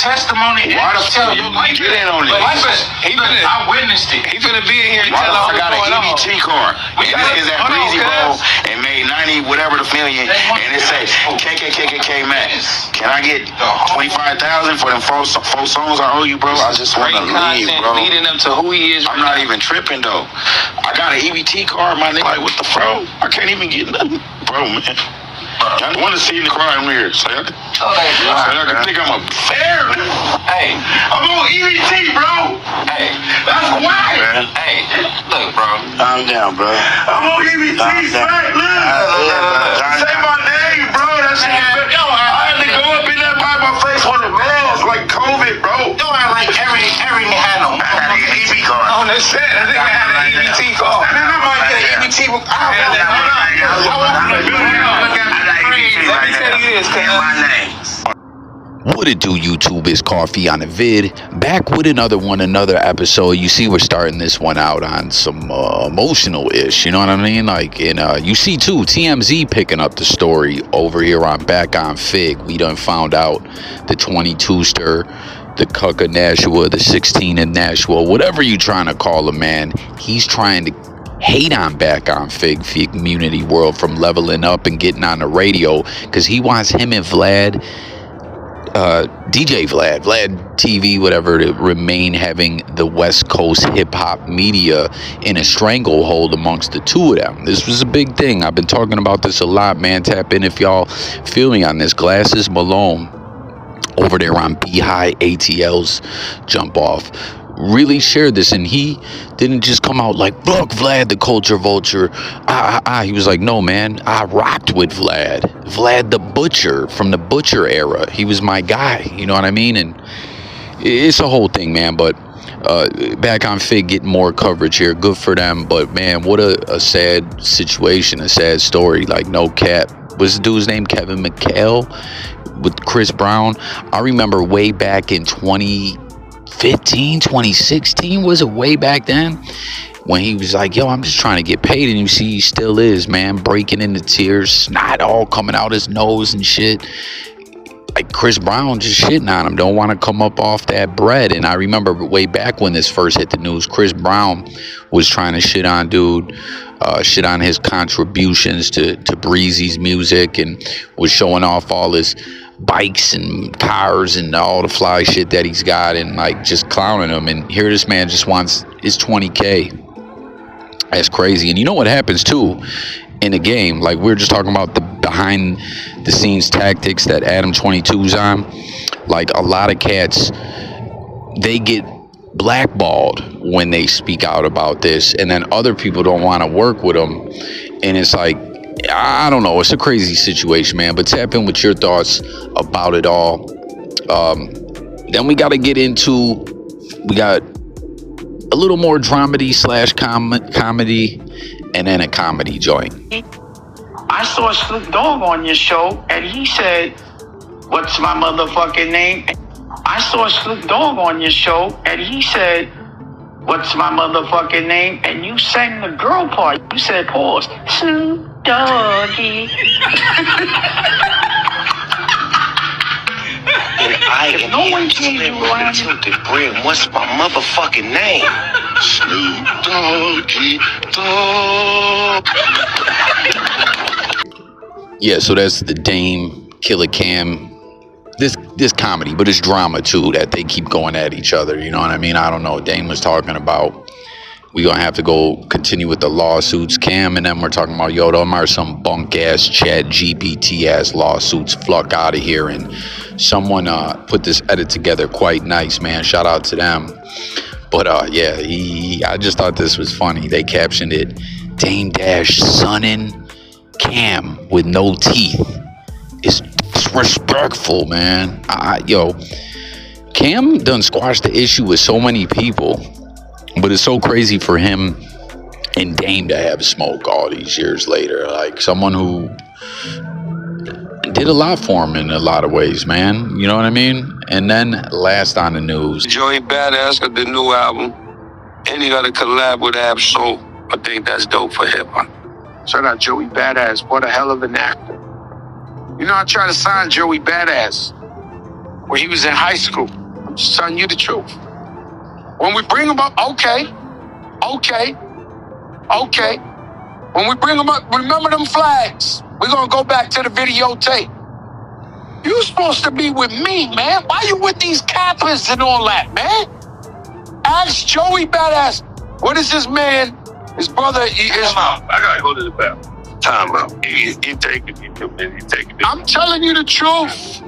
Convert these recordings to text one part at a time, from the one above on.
testimony. Why the fuck you get in on it? I witnessed it. He finna be in here and tell us I got an EBT card. Is at Breezy Bowl and made 90 whatever the million, and it say KKKK Max. Can I get 25,000 for them four songs I owe you, bro? I just want to leave, bro. Leading them to who he is. I'm not even tripping though. I got an EBT card, my nigga. Like, what the fuck? I can't even get nothing, bro, man. I want to see the crime here, so I can think I'm a fair. Hey, I'm on EBT, bro. Hey, that's why. Man. Hey, look, bro. Calm down, bro. I'm on EBT, right? Look. Say my name, bro. That's it. I had to go up in that by my face with a mask, like COVID, bro. Don't act like every had no. I got an EBT card. On the set, I think I had an EBT card. And then I might get an EBT. Let me tell you this, What it do, YouTube? It's Coffee on the vid, back with another episode. You see, we're starting this one out on some emotional-ish, you know what I mean? Like, and you see too, TMZ picking up the story over here on Back on Figg. We done found out the 22-ster, the Cuck of Nashua, the 16 in Nashua, whatever you trying to call him, man. He's trying to hate on Back on Figg community world from leveling up and getting on the radio, because he wants him and Vlad, DJ VladTv, whatever, to remain having the West Coast hip-hop media in a stranglehold amongst the two of them. This was a big thing. I've been talking about this a lot, man. Tap in if y'all feel me on this. Glasses Malone over there on Beehive ATL's Jump Off really shared this, and he didn't just come out like, look, Vlad the culture vulture, he was like, no, man, I rocked with Vlad the Butcher from the Butcher era. He was my guy, you know what I mean? And it's a whole thing, man. But Back on Figg getting more coverage here, good for them. But man, what a sad situation, a sad story. Like, no cap. What's the dude's name? Kevin McHale with Chris Brown. I remember way back in 2015, 2016, was it way back then, when he was like, yo, I'm just trying to get paid. And you see he still is, man, breaking into tears, snot all coming out his nose and shit. Like, Chris Brown just shitting on him, don't want to come up off that bread. And I remember way back when this first hit the news, Chris Brown was trying to shit on dude, shit on his contributions to Breezy's music, and was showing off all his bikes and cars and all the fly shit that he's got, and like just clowning him. And here this man just wants his 20K. That's crazy. And you know what happens too in the game? Like, we were just talking about the behind the scenes tactics that Adam22's on. Like, a lot of cats, they get blackballed when they speak out about this, and then other people don't want to work with them. And it's like, I don't know, it's a crazy situation, man. But tap in with your thoughts about it all. Then we got to get into, we got a little more dramedy / comedy, and then a comedy joint. I saw Snoop Dogg on your show, and he said, what's my motherfucking name? I saw Snoop Dogg on your show, and he said, what's my motherfucking name? And you sang the girl part. You said, pause, Snoop Doggy. And if no one came to bring what's my motherfucking name? Snoop Doggy Dogg. Yeah, so that's the Dame Killer Cam. This comedy, but it's drama too, that they keep going at each other, you know what I mean? I don't know. Dame was talking about, we gonna have to go continue with the lawsuits. Cam and them were talking about, yo, them are some bunk ass chat GPT ass lawsuits, fluck out of here. And someone put this edit together quite nice, man. Shout out to them. But yeah, I just thought this was funny. They captioned it, Dame Dash sonning Cam with no teeth. It's disrespectful, man. Yo, Cam done squashed the issue with so many people, but it's so crazy for him and Dame to have smoke all these years later. Like, someone who did a lot for him in a lot of ways, man. You know what I mean? And then last on the news, Joey Badass got the new album, and he got a collab with Ab Soul. I think that's dope for hip hop. Shout out Joey Badass. What a hell of an actor. You know, I tried to sign Joey Badass. when he was in high school. I'm just telling you the truth. When we bring him up, okay. When we bring him up, remember them flags. We're going to go back to the videotape. You supposed to be with me, man. Why you with these cappers and all that, man? Ask Joey Badass. What is this man? His brother. Time out. I gotta go to the bathroom. Time out. He taking it. I'm telling you the truth.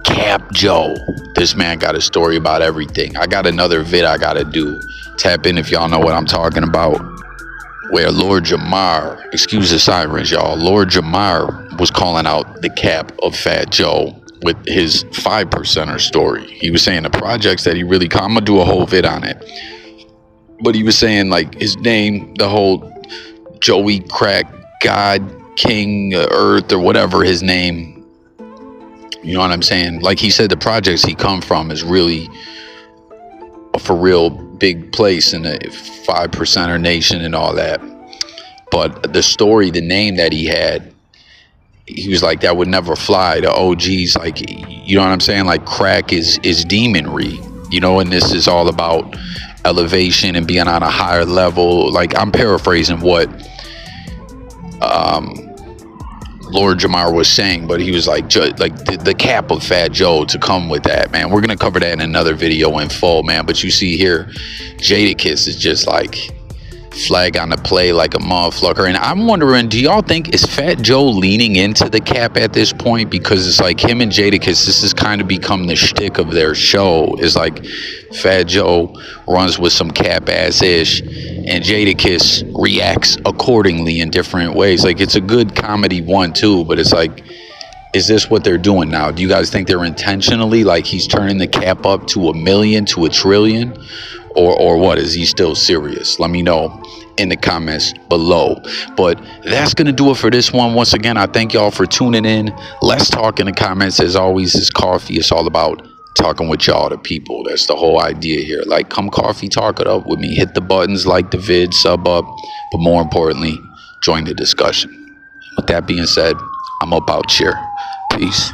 Cap Joe. This man got a story about everything. I got another vid I gotta do. Tap in if y'all know what I'm talking about. Where Lord Jamar, excuse the sirens, y'all. Lord Jamar was calling out the cap of Fat Joe with his 5%er story. He was saying the projects that he really, I'm gonna do a whole vid on it. But he was saying like his name, the whole Joey Crack God King Earth or whatever his name. You know what I'm saying? Like he said, the projects he come from is really a for real big place in the 5%er nation and all that. But the story, the name that he had, he was like, that would never fly. The OGs, like, you know what I'm saying? Like crack is demonry, you know, and this is all about elevation and being on a higher level. Like I'm paraphrasing what Lord Jamar was saying, but he was like the cap of Fat Joe to come with that, man. We're gonna cover that in another video in full, man. But you see here, Jadakiss is just like flag on the play like a motherfucker. And I'm wondering, do y'all think, is Fat Joe leaning into the cap at this point? Because it's like him and Jadakiss, this has kind of become the shtick of their show. Is like Fat Joe runs with some cap ass ish and Jadakiss reacts accordingly in different ways. Like it's a good comedy one too, but it's like, is this what they're doing now? Do you guys think they're intentionally, like he's turning the cap up to 1 million, to 1 trillion? Or what? Is he still serious? Let me know in the comments below. But that's gonna do it for this one. Once again, I thank y'all for tuning in. Let's talk in the comments. As always, it's coffee. It's all about talking with y'all, the people. That's the whole idea here. Like, come coffee, talk it up with me. Hit the buttons, like the vid, sub up, but more importantly, join the discussion. With that being said, I'm up out here. Peace.